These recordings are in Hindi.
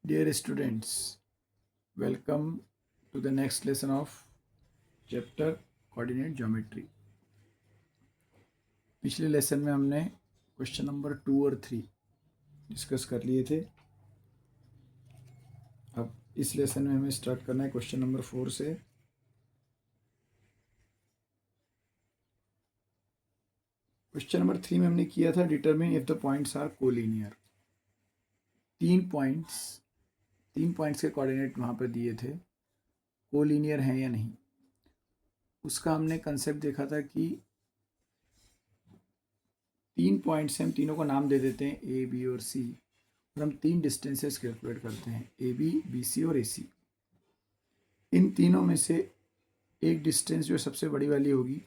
Dear students, welcome to the next lesson of chapter coordinate geometry. पिछले लेसन में हमने क्वेश्चन नंबर 2 और 3 डिस्कस कर लिए थे. अब इस लेसन में हमें स्टार्ट करना है क्वेश्चन नंबर 4 से. क्वेश्चन नंबर 3 में हमने किया था determine if the points are collinear. तीन पॉइंट्स के कोऑर्डिनेट वहाँ पर दिए थे, कोलिनियर हैं या नहीं. उसका हमने कंसेप्ट देखा था कि तीन पॉइंट्स हैं, हम तीनों को नाम दे देते हैं ए बी और सी, और हम तीन डिस्टेंसेस कैलकुलेट करते हैं ए बी बी सी और ए सी. इन तीनों में से एक डिस्टेंस जो सबसे बड़ी वाली होगी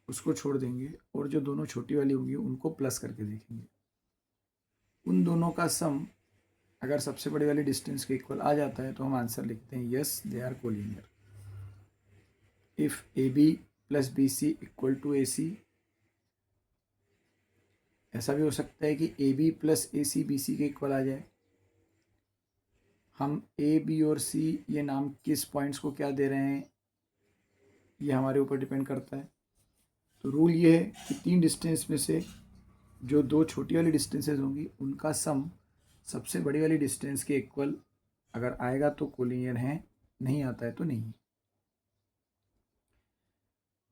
उसको छोड़ देंगे और जो दोनों छोटी वाली होंगी उनको प्लस करके देखेंगे. उन दोनों का सम अगर सबसे बड़ी वाली डिस्टेंस के इक्वल आ जाता है तो हम आंसर लिखते हैं yes they are collinear. If A B plus B C equal to A C, ऐसा भी हो सकता है कि A B plus A C B C के इक्वल आ जाए. हम ए बी और सी ये नाम किस पॉइंट्स को क्या दे रहे हैं ये हमारे ऊपर डिपेंड करता है. तो रूल ये है कि तीन डिस्टेंस में से जो दो छोटी वाली डिस्टेंसेस होंगी उनका सम सबसे बड़ी वाली डिस्टेंस के इक्वल अगर आएगा तो कोलिनियर है, नहीं आता है तो नहीं.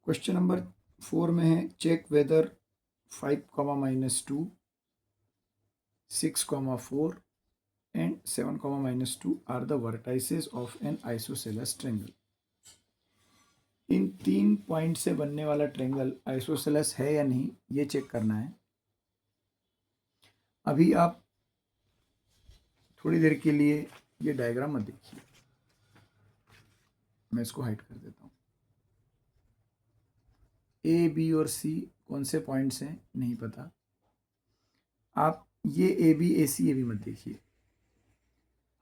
क्वेश्चन नंबर 4 में है check whether 5, -2, 6, 4 and 7, -2 are the vertices of an isosceles triangle. इन तीन पॉइंट से बनने वाला ट्रायंगल आइसोसेलेस है या नहीं ये चेक करना है. अभी आप थोड़ी देर के लिए ये डायग्राम मत देखिए, मैं इसको हाइड कर देता हूँ. ए बी और सी कौन से पॉइंट्स हैं नहीं पता. आप ये ए बी ये भी मत देखिए.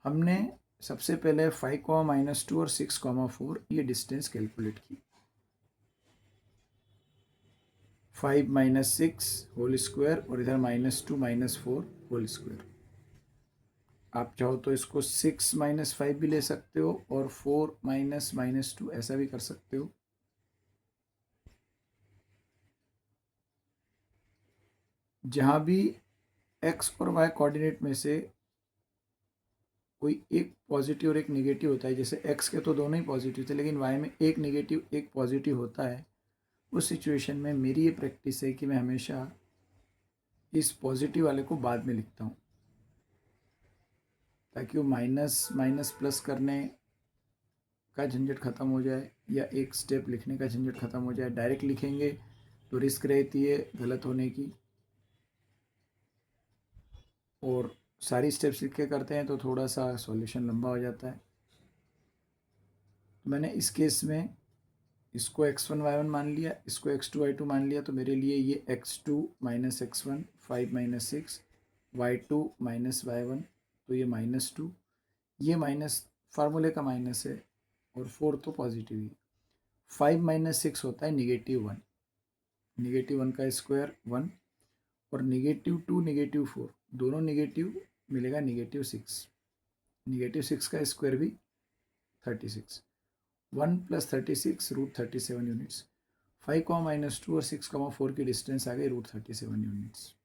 हमने सबसे पहले 5, -2 और 6, 4 ये डिस्टेंस कैलकुलेट की. 5 - 6 होल स्क्वायर और इधर -2 -4 होल स्क्वायर. आप चाहो तो इसको 6 - 5 भी ले सकते हो और 4 - -2 ऐसा भी कर सकते हो. जहाँ भी x और y कोऑर्डिनेट में से कोई एक पॉजिटिव और एक नेगेटिव होता है, जैसे x के तो दोनों ही पॉजिटिव थे लेकिन y में एक नेगेटिव एक पॉजिटिव होता है, उस सिचुएशन में मेरी ये प्रैक्टिस है कि मैं हमेशा इस पॉजिटिव वाले को बाद में लिखता हूँ ताकि वो माइनस माइनस प्लस करने का झंझट ख़त्म हो जाए या एक स्टेप लिखने का झंझट ख़त्म हो जाए. डायरेक्ट लिखेंगे तो रिस्क रहती है गलत होने की, और सारी स्टेप्स लिख के करते हैं तो थोड़ा सा सॉल्यूशन लंबा हो जाता है. तो मैंने इस केस में इसको x1 y1 मान लिया, इसको x2 y2 मान लिया. तो मेरे लिए ये x2 - x1 5 - 6 y2 - y1, तो ये -2, ये माइनस फार्मूले का माइनस है और 4 तो पॉजिटिव ही. 5 - 6 होता है -1, -1 का स्क्वायर 1 और -2 -4 दोनों नेगेटिव मिलेगा -6. -6 का स्क्वायर भी 36. 1 + 36 √37 यूनिट्स. 5, -2 और 6, 4 की डिस्टेंस आ गई √37 यूनिट्स.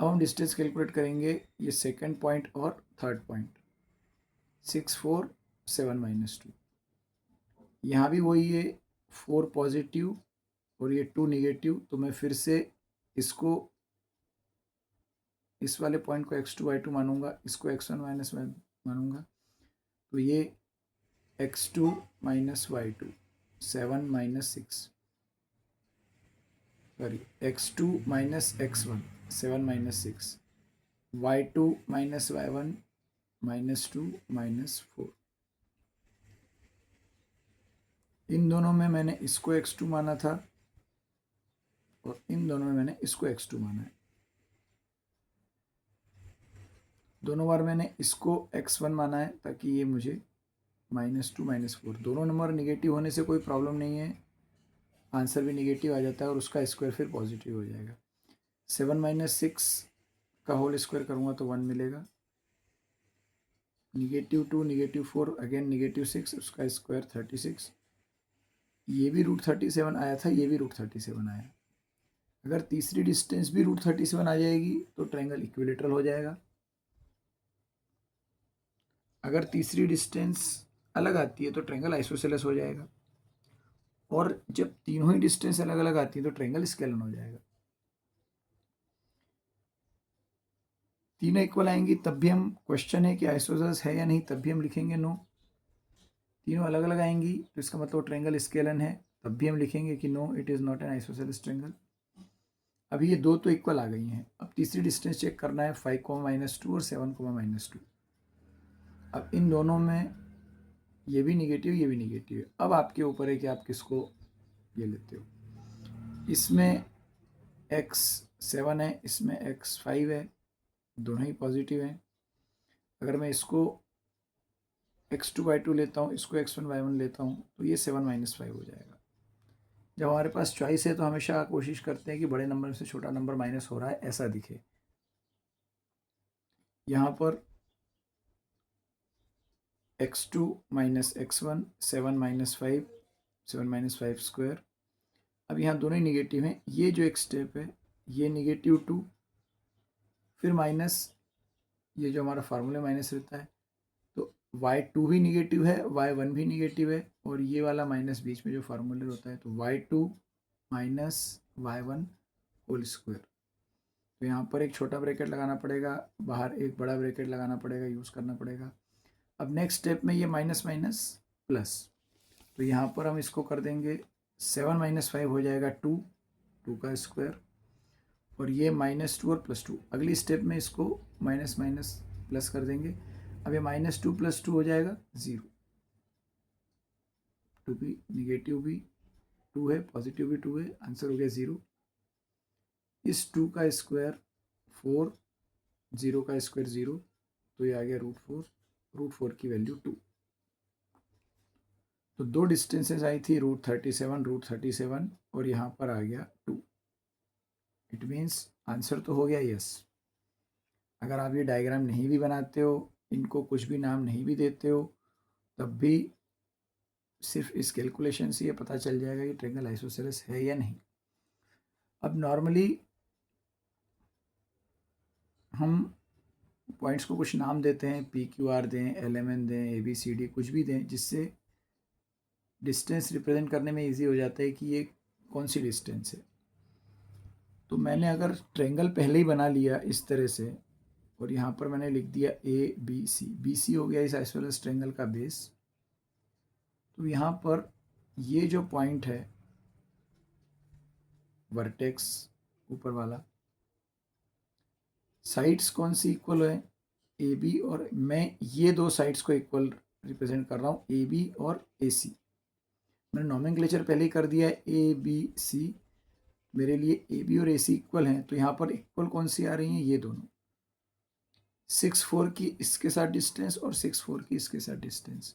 अब हम डिस्टेंस कैलकुलेट करेंगे ये सेकंड पॉइंट और थर्ड पॉइंट 6 4 7 -2. यहाँ भी वही है 4 पॉजिटिव और ये 2 नेगेटिव. तो मैं फिर से इसको इस वाले पॉइंट को x2 y2 मानूंगा, इसको x1 - y मानूंगा. तो ये x2 - y2 7 - 6, sorry x2 - x1 7 - 6, y2 - y1 -2 -4. इन दोनों में मैंने इसको x2 माना था और इन दोनों में मैंने इसको x2 माना है. दोनों बार मैंने इसको x1 माना है ताकि ये मुझे -2 -4. दोनों नंबर निगेटिव होने से कोई प्रॉब्लम नहीं है, आंसर भी निगेटिव आ जाता है और उसका स्क्वायर फिर पॉजिटिव हो जाएगा. 7 - 6 का होल स्क्वायर करूँगा तो 1 मिलेगा. -2 -4 अगेन -6, उसका स्क्वायर 36। ये भी √37 आया था, ये भी √37 आया। अगर तीसरी डिस्टेंस भी √37 आ जाएगी तो ट्रायंगल इक्विलेटरल हो जाएगा। अगर तीसरी डिस्टेंस अलग आती है तो ट्रायंगल आइसोसेलेस हो जाएगा। और जब तीनों ही डिस्टेंस अलग अलग आती है तो ट्रायंगल स्केलन हो जाएगा। तीनों इक्वल आएंगी तब भी हम, क्वेश्चन है कि आइसोसेलेस है या नहीं, तब भी हम लिखेंगे नो। तीनों अलग अलग आएंगी तो इसका मतलब ट्रायंगल स्केलन है, तब भी हम लिखेंगे कि no, it is not an isosceles triangle. अभी ये दो तो इक्वल आ गई हैं। अब तीसरी डिस्टेंस चेक करना है, 5, -2 और 7, -2। अब इन दोनों में ये भी निगेटिव, ये भी निगेटिव है। अब आपके ऊपर है कि आप किसको ये लेते हो। इसमें x7 है, इसमें x5 है, दोनों ही पॉजिटिव हैं। अगर मैं इसको x2y2 लेता हूँ, इसको x1y1 लेता हूँ, तो ये 7 - 5 हो जाएगा। जब हमारे पास चॉइस है तो हमेशा कोशिश करते हैं कि बड़े नंबर से छोटा नंबर माइनस हो रहा है ऐसा दिखे। यहाँ पर x2 - x1, 7 - 5 स्क्वायर। अब यहाँ दोनों ही निगेटिव हैं। ये जो एक स्टेप है, ये -2, फिर माइनस, ये जो हमारा फार्मूला माइनस रहता है, तो y2 भी निगेटिव है, y1 भी निगेटिव है, और ये वाला माइनस बीच में जो फार्मूला होता है, तो y2 - y1 होल स्क्वायर। तो यहाँ पर एक छोटा ब्रैकेट लगाना पड़ेगा, बाहर एक बड़ा ब्रैकेट लगाना पड़ेगा, यूज़ करना पड़ेगा। अब नेक्स्ट स्टेप में ये माइनस माइनस प्लस, तो यहाँ पर हम इसको कर देंगे 7 - 5 हो जाएगा 2 का स्क्वायर, और ये -2 और +2। अगली स्टेप में इसको माइनस माइनस प्लस कर देंगे। अब ये -2 + 2 हो जाएगा 0। 2 भी निगेटिव भी 2 है, पॉजिटिव भी 2 है, आंसर हो गया 0। इस 2 का स्क्वायर 4, 0 का स्क्वायर 0, तो ये आ गया √4। √4 की वैल्यू 2। तो दो डिस्टेंसेस आई थी, √37 और यहाँ पर आ गया 2। इट मीन्स आंसर तो हो गया यस। अगर आप ये डायग्राम नहीं भी बनाते हो, इनको कुछ भी नाम नहीं भी देते हो, तब भी सिर्फ इस कैलकुलेशन से ये पता चल जाएगा कि ट्रायंगल आइसोसेलेस है या नहीं। अब नॉर्मली हम पॉइंट्स को कुछ नाम देते हैं, PQR दें, LMN दें, ABCD कुछ भी दें, जिससे डिस्टेंस रिप्रेजेंट करने में इजी हो जाता है कि ये कौन सी डिस्टेंस है। तो मैंने अगर ट्रायंगल पहले ही बना लिया इस तरह से, और यहाँ पर मैंने लिख दिया ABC, BC हो गया इस आइसोसेलेस ट्रायंगल का बेस। तो यहाँ पर ये जो पॉइंट है वर्टेक्स ऊपर वाला, साइड्स कौन सी इक्वल है, AB, और मैं ये दो साइड्स को इक्वल रिप्रेजेंट कर रहा हूँ, AB और AC। मैंने नॉमेनक्लेचर पहले ही कर दिया है, ABC। मेरे लिए AB और AC इक्वल हैं, तो यहाँ पर इक्वल कौन सी आ रही हैं, ये दोनों। 6, 4 की इसके साथ डिस्टेंस और 6, 4 की इसके साथ डिस्टेंस,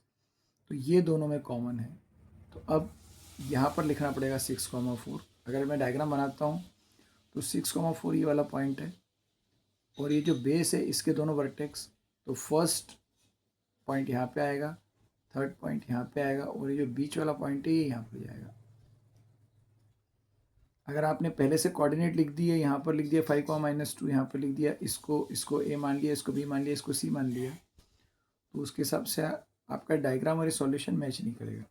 तो ये दोनों में कॉमन है। तो अब यहाँ पर लिखना पड़ेगा 6, 4। अगर मैं डायग्राम बनाता हूँ तो 6, 4 ये वाला पॉइंट है, और ये जो बेस है इसके दोनों वर्टेक्स, तो फर्स्ट पॉइंट यहाँ पे आएगा, थर्ड पॉइंट यहाँ पे आएगा, और ये जो बीच वाला पॉइंट है ये यहाँ पे जाएगा। अगर आपने पहले से कोऑर्डिनेट लिख दिए, यहाँ पर लिख दिया 5, -2, यहाँ पर लिख दिया, इसको A मान लिया, इसको B मान लिया, इसको C मान लिया, तो उसके हिसाब से आपका डायग्राम और सॉल्यूशन मैच नहीं करेगा।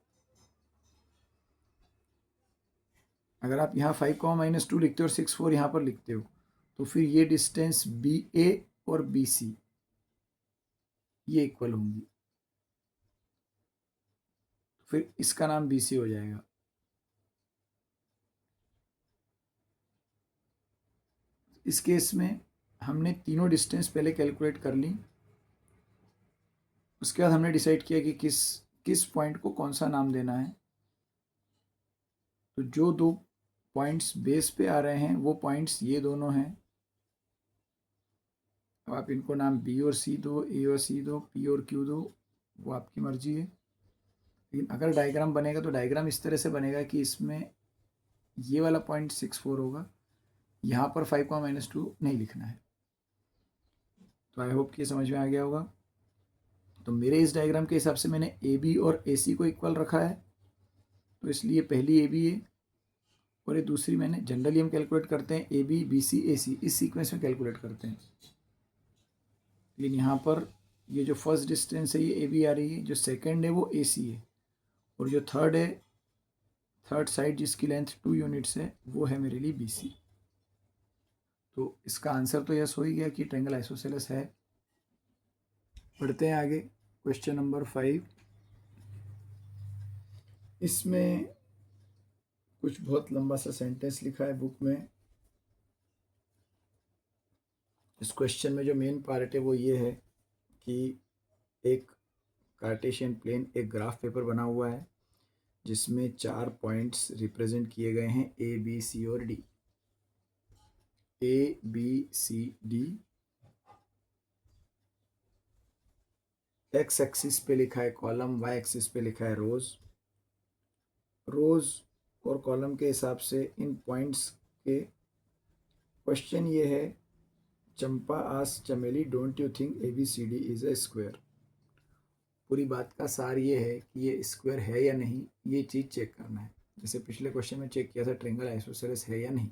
अगर आप यहाँ 5, -2 लिखते हो और 6, 4 यहाँ पर लिखते हो, तो फिर ये डिस्टेंस BA और BC ये इक्वल होंगी, फिर इसका नाम BC हो जाएगा। इस केस में हमने तीनों डिस्टेंस पहले कैलकुलेट कर ली, उसके बाद हमने डिसाइड किया कि किस किस पॉइंट को कौन सा नाम देना है। तो जो दो पॉइंट्स बेस पे आ रहे हैं वो पॉइंट्स ये दोनों हैं। अब आप इनको नाम B और C दो, A और C दो, P और Q दो, वो आपकी मर्जी है। लेकिन अगर डायग्राम बनेगा तो डायग्राम इस तरह से बनेगा कि इसमें ये वाला पॉइंट 6, 4 होगा, यहाँ पर 5, -2 नहीं लिखना है। तो आई होप कि ये समझ में आ गया होगा। तो मेरे इस डायग्राम के हिसाब से मैंने ए बी और ए सी को इक्वल रखा है, तो इसलिए पहली ए बी है और ये दूसरी मैंने, जनरली हम कैलकुलेट करते हैं ए बी बी सी ए सी, इस सीक्वेंस में कैलकुलेट करते हैं। लेकिन यहाँ पर ये जो फर्स्ट डिस्टेंस है ये ए बी आ रही है, जो सेकेंड है वो ए सी है, और जो थर्ड है, थर्ड साइड जिसकी लेंथ 2 यूनिट्स है वो है मेरे लिए बी सी। तो इसका आंसर तो यस हो ही गया कि ट्रायंगल आइसोसेलेस है। पढ़ते हैं आगे क्वेश्चन नंबर 5। इसमें कुछ बहुत लंबा सा सेंटेंस लिखा है बुक में। इस क्वेश्चन में जो मेन पार्ट है वो ये है कि एक कार्टेशियन प्लेन, एक ग्राफ पेपर बना हुआ है जिसमें 4 पॉइंट्स रिप्रेजेंट किए गए हैं, ए बी सी और डी। A B C D X axis पे लिखा है कॉलम, वाई एक्सिस पे लिखा है रोज। रोज और कॉलम के हिसाब से इन पॉइंट्स के क्वेश्चन ये है, चंपा आस चमेली don't you think A B C D is a square. पूरी बात का सार ये है कि ये स्क्वायर है या नहीं, ये चीज़ चेक करना है। जैसे पिछले क्वेश्चन में चेक किया था ट्रायंगल आइसोसेलेस है या नहीं।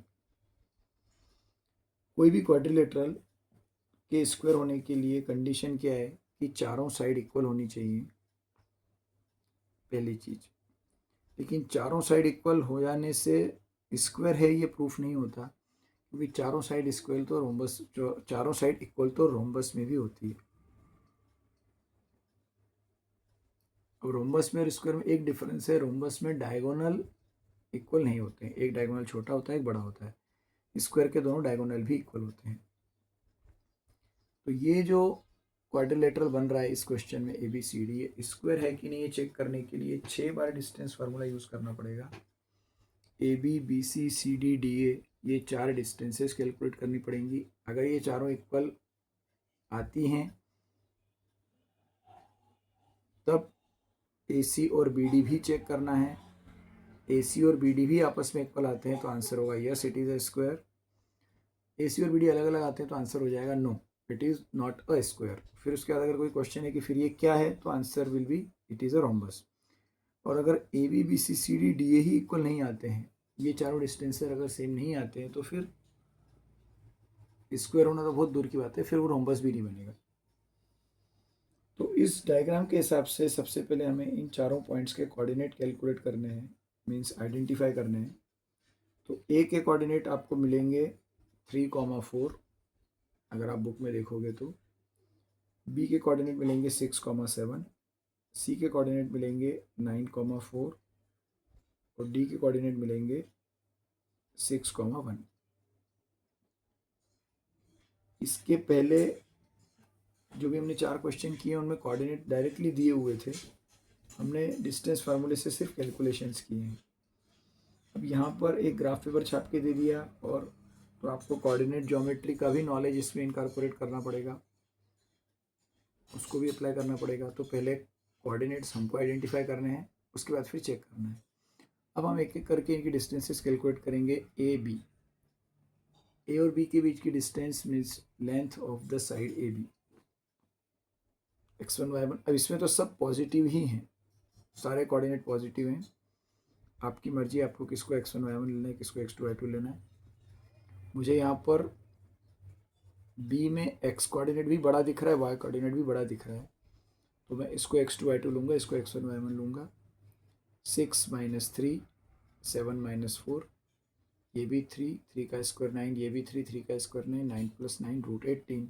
कोई भी क्वाड्रिलेटरल के स्क्वायर होने के लिए कंडीशन क्या है कि चारों साइड इक्वल होनी चाहिए, पहली चीज़। लेकिन चारों साइड इक्वल हो जाने से स्क्वायर है ये प्रूफ नहीं होता, क्योंकि चारों साइड स्क्वायर तो रोम्बस, जो चारों साइड इक्वल तो रोम्बस में भी होती है। अब रोम्बस में और स्क्वायर में एक डिफरेंस है, रोम्बस में डायगोनल इक्वल नहीं होते हैं, एक डायगोनल छोटा होता है एक बड़ा होता है। स्क्वायर के दोनों डायगोनल भी इक्वल होते हैं। तो ये जो क्वाड्रिलेटरल बन रहा है इस क्वेश्चन में ए बी सी डी, ये स्क्वायर है कि नहीं ये चेक करने के लिए 6 बार डिस्टेंस फार्मूला यूज़ करना पड़ेगा। A B B C C D D A, ये 4 डिस्टेंसेस कैलकुलेट करनी पड़ेंगी। अगर ये चारों इक्वल आती हैं तब ए सी और बी डी भी चेक करना है। ए सी और बी डी भी आपस में इक्वल आते हैं तो आंसर होगा yes it is a square. A C और बी डी अलग अलग आते हैं तो आंसर हो जाएगा no it is not a square. फिर उसके बाद अगर कोई क्वेश्चन है कि फिर ये क्या है, तो answer will be it is a rhombus. और अगर A B B C C D D A ही इक्वल नहीं आते हैं, ये चारों डिस्टेंसर अगर सेम नहीं आते हैं, तो फिर स्क्वायर होना तो बहुत दूर की बात है, फिर वो रोम्बस भी नहीं बनेगा। तो इस डायग्राम के हिसाब से सबसे पहले हमें इन चारों पॉइंट्स के कोऑर्डिनेट कैलकुलेट करने हैं, मीन्स आइडेंटिफाई करने हैं। तो ए के कोऑर्डिनेट आपको मिलेंगे 3,4, अगर आप बुक में देखोगे तो। बी के कोऑर्डिनेट मिलेंगे 6,7, सी के कोऑर्डिनेट मिलेंगे 9,4 और डी के कोऑर्डिनेट मिलेंगे 6,1। इसके पहले जो भी हमने 4 क्वेश्चन किए उनमें कोऑर्डिनेट डायरेक्टली दिए हुए थे, हमने डिस्टेंस फार्मूले से सिर्फ कैलकुलेशंस किए हैं। अब यहाँ पर एक ग्राफ पेपर छाप के दे दिया, और तो आपको कोऑर्डिनेट ज्योमेट्री का भी नॉलेज इसमें इनकॉर्पोरेट करना पड़ेगा, उसको भी अप्लाई करना पड़ेगा। तो पहले कोऑर्डिनेट्स हमको आइडेंटिफाई करने हैं, उसके बाद फिर चेक करना है। अब हम एक एक करके इनकी डिस्टेंसेस कैलकुलेट करेंगे। ए बी, ए और बी के बीच की distance means length of the side A B, x1 y1। अब इसमें तो सब पॉजिटिव ही हैं, सारे कोऑर्डिनेट पॉजिटिव हैं। आपकी मर्जी, आपको किसको x1 y1 लेना है, किसको x2 y2 लेना है। मुझे यहाँ पर b में x कोऑर्डिनेट भी बड़ा दिख रहा है, y कोऑर्डिनेट भी बड़ा दिख रहा है, तो मैं इसको x2 y2 लूँगा, इसको x1 y1 लूँगा। 6 - 3 7 - 4, ये भी 3 3 का स्क्वायर 9, ये भी 3 3 का स्क्वायर 9 9 + 9 √18,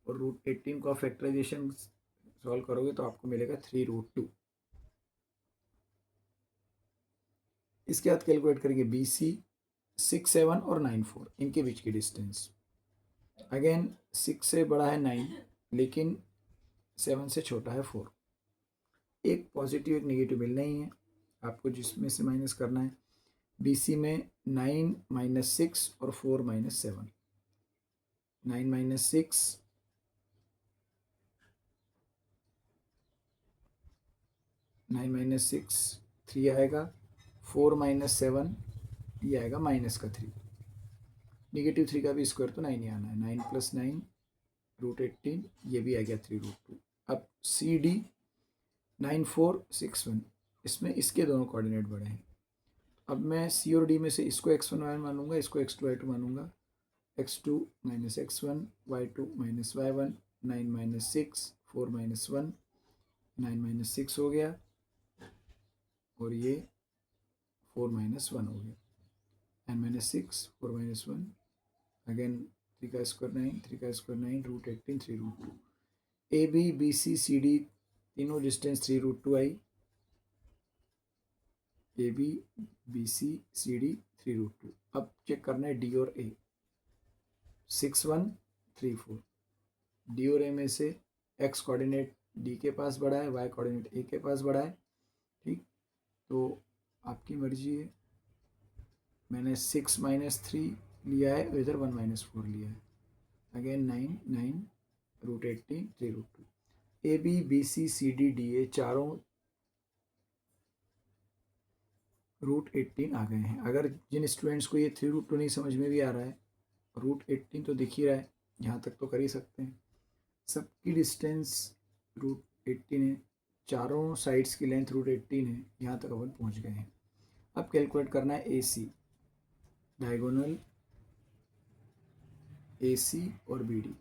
और √18 का फैक्टराइजेशन सॉल्व करोगे तो आपको मिलेगा 3√2। इसके बाद कैलकुलेट करेंगे बी सी, 6 7 और 9 4, इनके बीच की डिस्टेंस। अगेन 6 से बड़ा है 9, लेकिन 7 से छोटा है 4। एक पॉजिटिव एक नेगेटिव मिलना ही है, आपको जिसमें से माइनस करना है। बी सी में 9 - 6 और 4 - 7, 9 - 6 9 - 6 3 आएगा, 4 - 7 ये आएगा -3। -3 का भी स्क्वायर तो 9 ही आना है। 9 + 9 √18, ये भी आ गया 3√2। अब CD 9461, इसमें इसके दोनों कोऑर्डिनेट बड़े हैं। अब मैं C और D में से इसको x1 y1 मानूंगा, इसको x2 y2 मानूंगा। x2 minus x1, y2 minus y1, 9 minus 6, 4 minus 1, 9 minus 6 हो गया, और ये 4 माइनस 1 हो गया। 9 माइनस 6, 4 माइनस 1, अगेन 3 का स्क्वायर 9, 3 का square 9, root 18, 3 root 2। AB BC CD तीनों डिस्टेंस 3 रूट 2 आई। AB BC CD 3 root 2। अब चेक करना है D और A। 6 1 3 4। D और A में से x कोऑर्डिनेट D के पास बढ़ा है, y कोऑर्डिनेट A के पास बढ़ा है। ठीक, तो आपकी मर्जी है। मैंने 6 माइनस 3 लिया है, इधर 1 माइनस 4 लिया है। Again 9 9 root 18, 3 root 2। AB BC CD DA चारों रूट 18 आ गए हैं। अगर जिन स्टूडेंट्स को ये 3 रूट 2 नहीं समझ में भी आ रहा है, रूट 18 तो दिख ही रहा है, यहाँ तक तो कर ही सकते हैं। सबकी डिस्टेंस रूट 18 है, चारों साइड्स की लेंथ रूट 18 है, यहाँ तक अपन पहुँच गए हैं। अब कैलकुलेट करना है AC, डायगोनल AC और BD।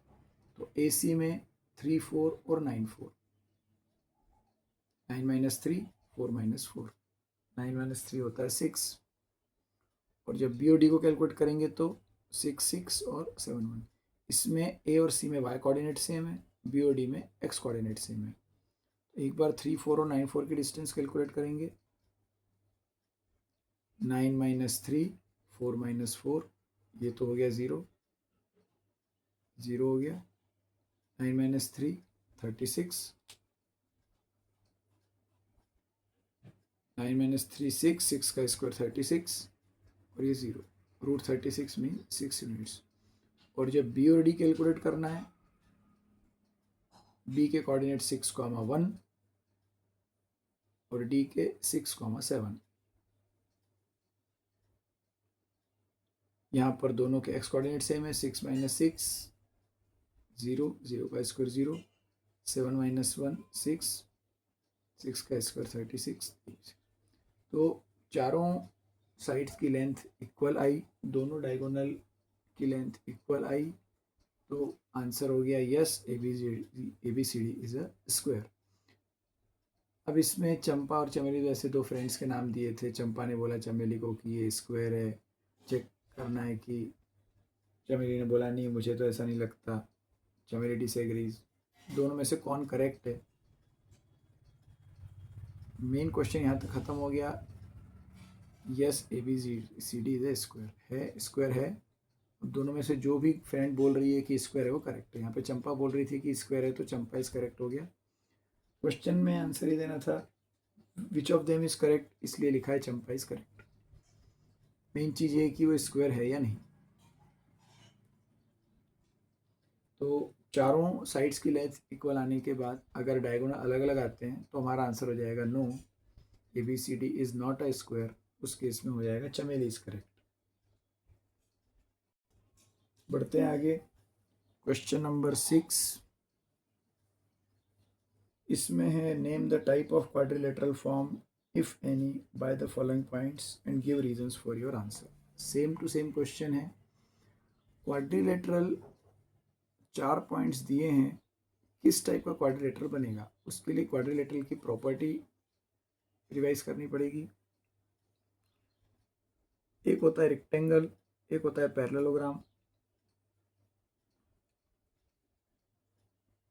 तो AC में 3 4 और 9 4, 9 माइनस 3, 4 माइनस 4, 9 माइनस 3 होता है 6, और जब B और D को कैलकुलेट करेंगे तो 6 6 और 7 1। इसमें A और C में y कोऑर्डिनेट सेम है, B और D में x कोऑर्डिनेट सेम है। एक बार 3 4 और 9 4 की डिस्टेंस कैलकुलेट करेंगे। 9 माइनस 3, 4 माइनस 4, ये तो हो गया 0 0 हो गया। 9 माइनस 3 36, 9 माइनस 3 6, 6 का स्क्वायर 36, और ये 0, रूट 36 मीन 6 यूनिट्स। और जब B और D कैलकुलेट करना है, B के कोऑर्डिनेट 6, 1 और D के 6, 7। यहाँ पर दोनों के x कोऑर्डिनेट सेम है। 6 माइनस 6 0, 0 का स्क्वायर 0, 7 माइनस 1 6, 6 का स्क्वायर 36। तो चारों साइड्स की लेंथ इक्वल आई, दोनों डायगोनल की लेंथ इक्वल आई, तो आंसर हो गया yes, ABCD is a square. अब इसमें चंपा और चमेली जैसे दो फ्रेंड्स के नाम दिए थे। चंपा ने बोला चमेली को कि ये स्क्वायर है, चेक करना है कि चमेली ने बोला नहीं मुझे तो ऐसा नहीं लगता, चमेली डिसएग्रीज। दोनों में से कौन करेक्ट है? मेन क्वेश्चन यहाँ तक खत्म हो गया। Yes, ABCD is a square है। दोनों में से जो भी फ्रेंड बोल रही है कि स्क्वायर है वो करेक्ट है। यहाँ पे चंपा बोल रही थी कि स्क्वायर है, तो चंपा इज करेक्ट हो गया। क्वेश्चन में आंसर ही देना था which of them is correct, इसलिए लिखा है चंपा इज करेक्ट। मेन चीज़ ये है कि वो स्क्वायर है या नहीं। तो चारों साइड्स की लेंथ इक्वल आने के बाद अगर डायगोनल अलग अलग आते हैं तो हमारा आंसर हो जाएगा no, ABCD is not a square. उस केस में हो जाएगा चमेली इज करेक्ट। बढ़ते हैं आगे। क्वेश्चन नंबर 6, इसमें है name the type of quadrilateral form if any by the following points and give reasons for your answer. Same to same question है। क्वाड्रिलेटरल 4 पॉइंट्स दिए हैं, किस टाइप का क्वाड्रिलेटरल बनेगा उसके लिए क्वाड्रिलेटरल की प्रॉपर्टी रिवाइज करनी पड़ेगी। एक होता है रेक्टेंगल, एक होता है पैरेललोग्राम।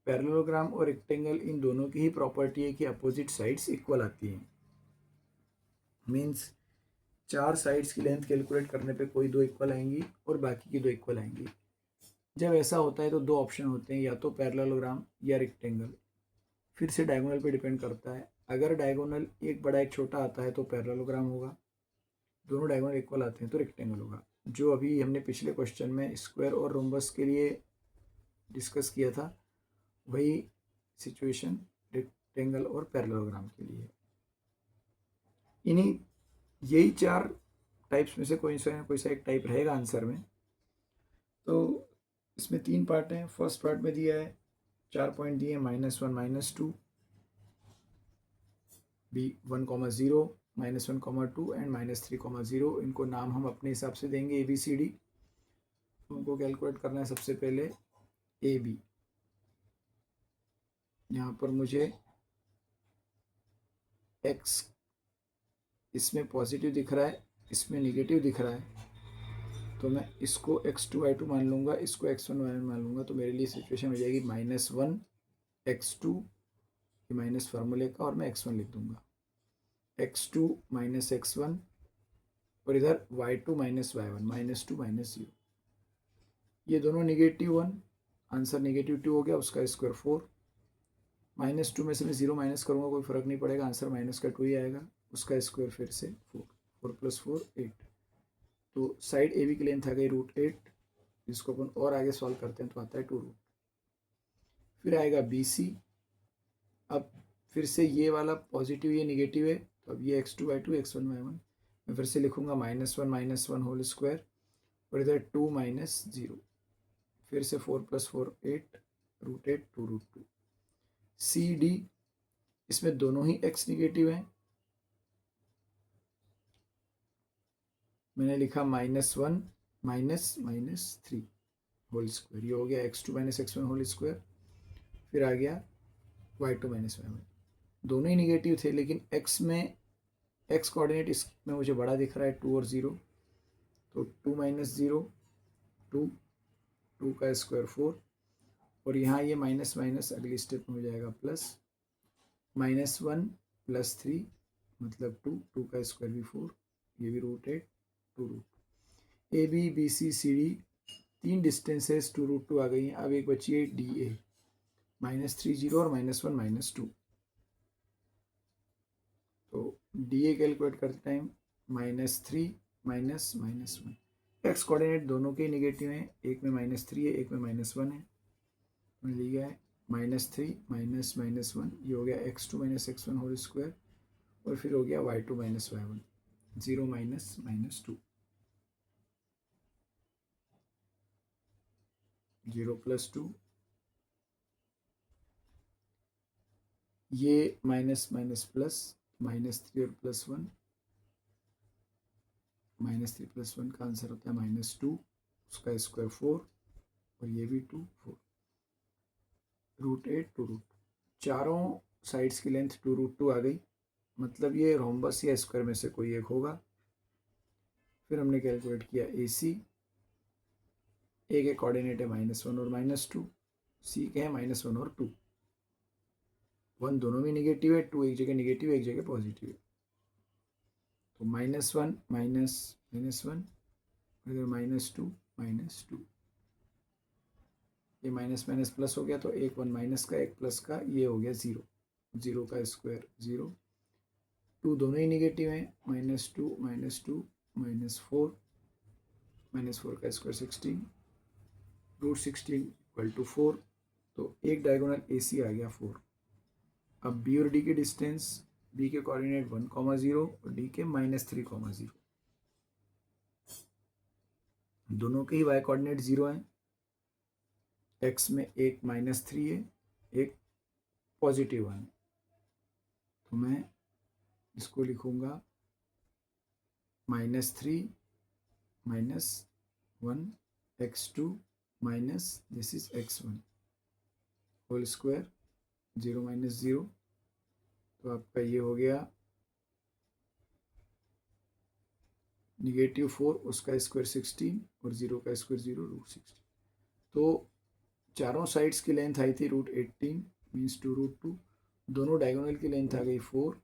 पैरेललोग्राम और रेक्टेंगल इन दोनों की ही प्रॉपर्टी है कि अपोजिट साइड्स इक्वल आती हैं। मीन्स 4 साइड्स की लेंथ कैलकुलेट करने पे कोई 2 इक्वल आएंगी और बाकी की 2 इक्वल आएंगी। जब ऐसा होता है तो 2 ऑप्शन होते हैं, या तो पैरेललोग्राम या रेक्टेंगल। फिर से डायगोनल पे डिपेंड करता है। अगर डायगोनल एक बड़ा एक छोटा आता है तो पैरेललोग्राम होगा, दोनों डायगोनल इक्वल आते हैं तो रेक्टेंगल होगा। जो अभी हमने पिछले क्वेश्चन में स्क्वायर और रोम्बस के लिए डिस्कस किया था, वही सिचुएशन रेक्टेंगल और पैरेललोग्राम के लिए। इन्हीं यही 4 टाइप्स में से कोई सा एक टाइप रहेगा आंसर में। तो इसमें 3 पार्ट हैं। फर्स्ट पार्ट में दिया है 4 पॉइंट दिए, -1 -2, बी 1,0 -1,2 एंड -3,0। इनको नाम हम अपने हिसाब से देंगे ABCD। उनको कैलकुलेट करना है सबसे पहले AB। यहाँ पर मुझे x इसमें पॉजिटिव दिख रहा है, इसमें निगेटिव दिख रहा है, तो मैं इसको x2 y2 मान लूँगा, इसको x1 y1 मान लूँगा। तो मेरे लिए सिचुएशन हो जाएगी -1 x2, ये माइनस फार्मूले का, और मैं x1 लिख दूँगा, x2 माइनस x1, और इधर y2 माइनस y1, -2 -0। ये दोनों -1, आंसर -2 हो गया, उसका स्क्वायर 4। -2 में से मैं 0 माइनस करूँगा, कोई फ़र्क नहीं पड़ेगा, आंसर माइनस का 2 ही आएगा, उसका स्क्वायर फिर से 4, 4 + 4 8। तो साइड AB की लेंथ आ गई √8, जिसको अपन और आगे सॉल्व करते हैं तो आता है 2 रूट। फिर आएगा BC। अब फिर से ये वाला पॉजिटिव, ये निगेटिव है, तो अब ये x2 y2 x1 y1 मैं फिर से लिखूँगा -1 होल स्क्वायर, और इधर 2 -0, फिर से 4 + 4 8, √8 2 √2। CD, इसमें दोनों ही x निगेटिव हैं, मैंने लिखा -1 -3 होल स्क्वायर, ये हो गया x2 - x1 होल स्क्वायर। फिर आ गया y2 - y1, दोनों ही निगेटिव थे, लेकिन x में x कोऑर्डिनेट इसमें मुझे बड़ा दिख रहा है 2 और 0, तो 2 - 0 2, 2 का स्क्वायर 4, और यहाँ ये माइनस माइनस अगली स्टेप में हो जाएगा प्लस, -1 + 3 मतलब 2, 2 का स्क्वायर भी 4, ये भी √8 2 √2। ABBCCD 3 डिस्टेंसेस 2 √2 आ गई हैं। अब एक बची है DA, -3 0 और -1 -2। तो DA कैलकुलेट करते टाइम -3 -1, एक्स कोऑर्डिनेट दोनों के निगेटिव हैं, एक में -3 है, एक में -1 है, मैंने लिया है -3 -1, ये हो गया x2 - x1 होल स्क्वायर, और फिर हो गया y2 - y1, 0 -2, 0 + 2, ये माइनस माइनस प्लस, -3 और +1, -3 + 1 का आंसर होता है -2, उसका स्क्वायर 4, और ये भी 2 4, √8 2 √2, चारों साइड्स की लेंथ 2 √2 आ गई, मतलब ये रोम्बस या स्क्वायर में से कोई एक होगा। फिर हमने कैलकुलेट किया AC, ए के कोऑर्डिनेट है -1 और -2, C के हैं -1 और 2, 1 दोनों में निगेटिव है, 2 एक जगह निगेटिव एक जगह पॉजिटिव है, तो -1 -1, इधर -2 -2, ये माइनस माइनस प्लस हो गया, तो एक 1 माइनस का एक प्लस का, ये हो गया 0, 0 का स्क्वायर 0, 2 दोनों ही निगेटिव हैं, -2 -2 -4, -4 का स्क्वायर 16, √16 = 4, तो एक डायगोनल AC आ गया 4। अब B और D की डिस्टेंस, B के कोऑर्डिनेट 1,0 और D के -3,0, दोनों के ही y कोऑर्डिनेट 0 हैं, x में एक -3 है, एक +1 है, तो मैं इसको लिखूँगा -3 -1 x2 minus this is x1 whole square, 0 -0, तो आपका ये हो गया -4, उसका स्क्वायर 16, और 0 का स्क्वायर 0 √16। तो चारों साइड्स की लेंथ आई थी √18 मीन्स 2 √2, दोनों डायगोनल की लेंथ आ गई 4,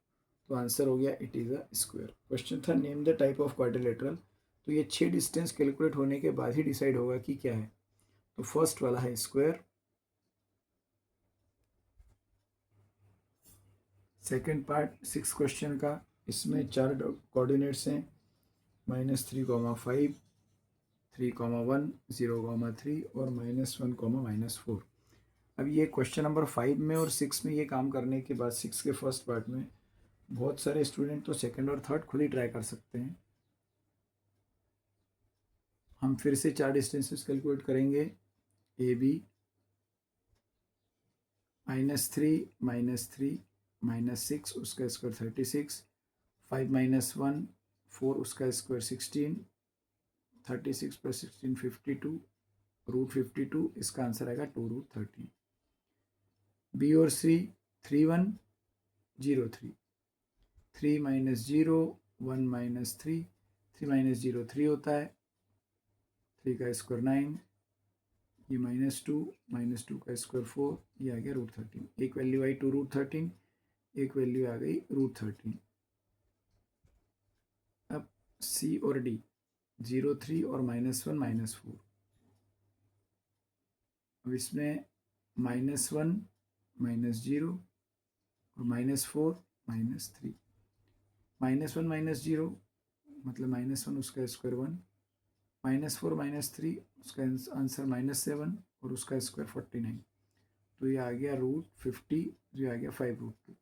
तो आंसर हो गया it is a square. Question था name the type of quadrilateral, तो ये 6 डिस्टेंस कैलकुलेट होने के बाद ही डिसाइड होगा कि क्या है। तो फर्स्ट वाला है स्क्वायर, सेकेंड पार्ट 6 क्वेश्चन का, इसमें 4 कोऑर्डिनेट्स हैं, -3,5 3,1 0,3 और -1 -4। अब ये क्वेश्चन नंबर 5 में और 6 में ये काम करने के बाद 6 के फर्स्ट पार्ट में बहुत सारे स्टूडेंट तो सेकंड और थर्ड खुद ही ट्राई कर सकते हैं। हम फिर से 4 डिस्टेंसेस कैलकुलेट करेंगे, AB -3 -6 उसका स्क्वायर 36, 5 - 1 4 उसका स्क्वायर 16, 36 + 16 52, √52, इसका आंसर आएगा 2√13। बी और सी 3 1 0 3, 3 - 0 1 - 3, 3 - 0 3 होता है, 3 का स्क्वायर 9, ये -2 का स्क्वायर 4, ये आ गया √13। एक वैल्यू आई 2√13, एक वैल्यू आ गई √13। अब सी और डी 0 3 और -1 -4। अब इसमें -1 -0 और -4 -3। -1 -0 मतलब -1 उसका स्क्वायर 1, -4 -3 उसका आंसर -7 और उसका स्क्वायर 49। तो ये आ गया √50, जो आ गया 5√2।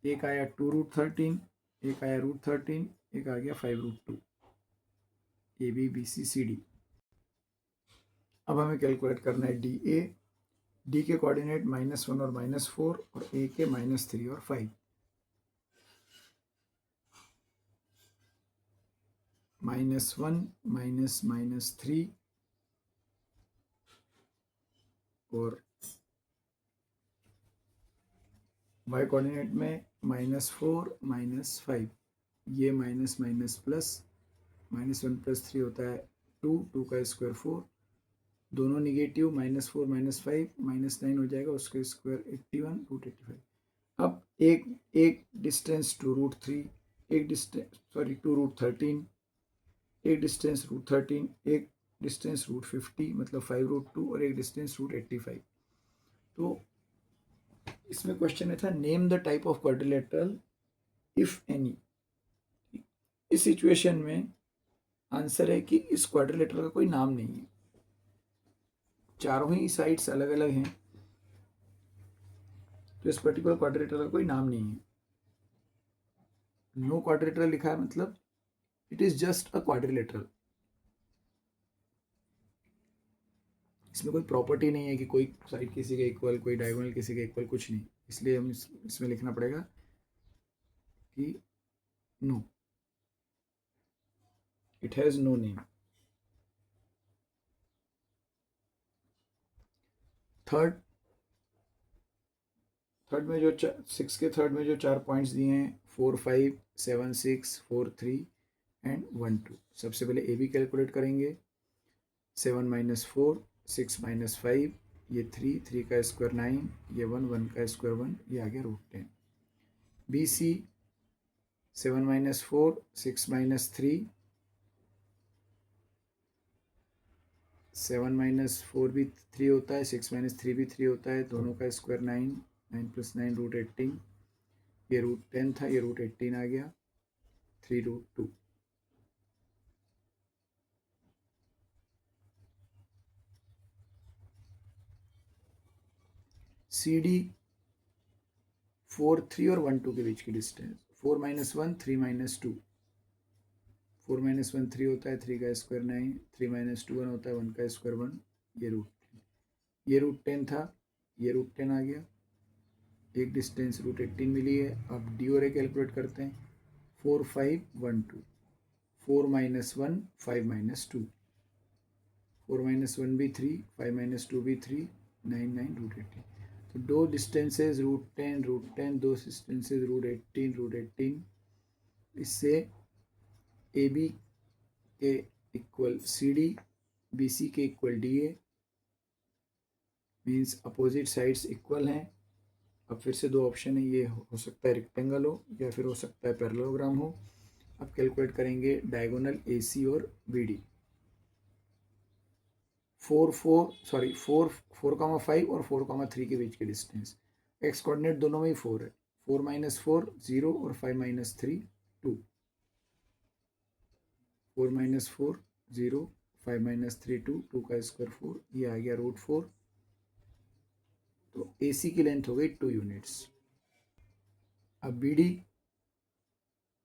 एक आया 2√13, एक आया √13, एक आ गया 5√2। A B B C C D. अब हमें कैलकुलेट करना है डी ए। डी के कोऑर्डिनेट -1 और -4 और ए के -3 और 5। -1 -3 और वाई कोऑर्डिनेट में -4 -5। ये माइनस माइनस प्लस, -1 + 3 होता है 2, 2 का स्क्वायर 4, दोनों निगेटिव, -4 -5 -9 हो जाएगा, उसका स्क्वायर 81 √85। अब एक डिस्टेंस 2√3, एक डिस्टेंस 2√13, एक डिस्टेंस √13, एक डिस्टेंस √50 मतलब 5√2 और एक डिस्टेंस √85। तो इसमें क्वेश्चन है था name the type of quadrilateral if any. इस सिचुएशन में आंसर है कि इस क्वाड्रिलेटरल का कोई नाम नहीं है, चारों ही साइड्स अलग अलग हैं, तो इस पर्टिकुलर क्वाड्रिलेटरल का कोई नाम नहीं है। नो क्वाड्रिलेटरल लिखा है मतलब it is just a quadrilateral. इसमें कोई प्रॉपर्टी नहीं है कि कोई साइड किसी के इक्वल, कोई डायगोनल किसी के इक्वल, कुछ नहीं। इसलिए हम इसमें लिखना पड़ेगा कि no, it has no name. Third में जो 6 के थर्ड में जो 4 पॉइंट्स दिए हैं 4 5 7 6 4 3 एंड 1 2। सबसे पहले ए बी कैलकुलेट करेंगे। 7 - 4 6 - 5, ये 3, 3 का स्क्वायर 9, ये 1, 1 का स्क्वायर 1, ये आ गया √10। बी सी 7 - 4 6 - 3, 7 - 4 भी 3 होता है, 6 - 3 भी 3 होता है, दोनों का स्क्वायर 9, 9 + 9 √18, ये √10 था, ये √18 आ गया, 3√2। सी डी 4 3 और 1 2 के बीच की डिस्टेंस 4 - 1 3 - 2, 4 - 1 3 होता है, 3 का स्क्वायर 9, 3 - 2 1 होता है, 1 का स्क्वायर 1, ये √10 था, ये √10 आ गया, एक डिस्टेंस √18 मिली है। अब डी और ए कैलकुलेट करते हैं। 4 5 1 2, 4 - 1 5 - 2, 4 - 1 भी 3, 5 - 2 भी 3, 9 9 √18। तो दो डिस्टेंसेज √10 दो डिस्टेंसेज √18। इससे ए बी के equal C D, B C के equal D A, means opposite sides equal हैं। अब फिर से दो ऑप्शन है, ये हो सकता है रेक्टेंगल हो या फिर हो सकता है पैरेललोग्राम हो। अब कैलकुलेट करेंगे डायगोनल ए सी और बी डी। 4 4 5 और 4 3 के बीच की डिस्टेंस, एक्स कोऑर्डिनेट दोनों में ही 4 है। 4 - 4 0 और 5 - 3 2, 4 - 4 0, 5 - 3 2, 2 का स्क्वायर 4, ये आ गया √4। तो ए सी की लेंथ हो गई 2 यूनिट्स। अब बी डी,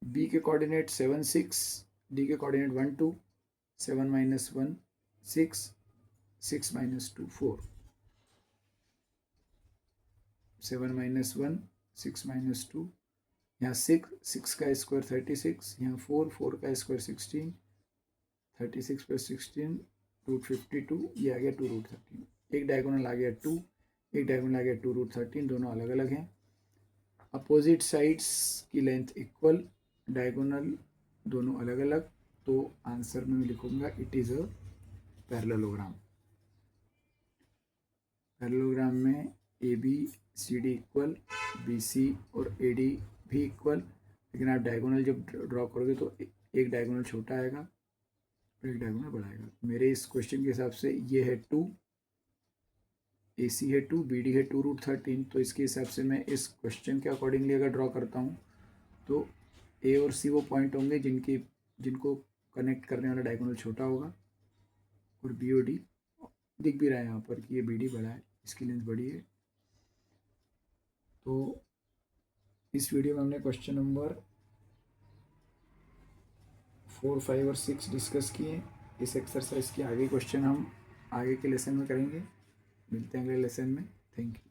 बी के कोऑर्डिनेट 7 6, डी के कोऑर्डिनेट 1 2, 7 - 1 6, 6 - 2 4, 7 माइनस 1 6 माइनस 2, यहाँ 6 का स्क्वायर 36, यहाँ 4 का स्क्वायर 16, 36 प्लस 16 √52, ये आ गया 2√13। एक डायगोनल आ गया 2, एक डायगोनल आ गया 2√13, दोनों अलग अलग हैं। अपोजिट साइड्स की लेंथ इक्वल, डायगोनल दोनों अलग अलग, तो आंसर में मैं लिखूंगा it is a parallelogram. Parallelogram में A B C D equal, B C और ए डी भी इक्वल, लेकिन आप डायगोनल जब ड्रॉ करोगे तो एक डायगोनल छोटा आएगा और एक डायगोनल बड़ा आएगा। मेरे इस क्वेश्चन के हिसाब से ये है 2, ए सी है 2, बी डी है 2√13, तो इसके हिसाब से मैं इस क्वेश्चन के अकॉर्डिंगली अगर ड्रॉ करता हूँ तो ए और सी वो पॉइंट होंगे जिनको कनेक्ट करने वाला डायगोनल छोटा होगा, और बी और डी दिख भी रहा है यहाँ पर कि ये बी डी बड़ा है, इसकी लेंथ बड़ी है। तो इस वीडियो में हमने क्वेश्चन नंबर 4, 5 और 6 डिस्कस किए। इस एक्सरसाइज के आगे क्वेश्चन हम आगे के लेसन में करेंगे। मिलते हैं अगले लेसन में। Thank you.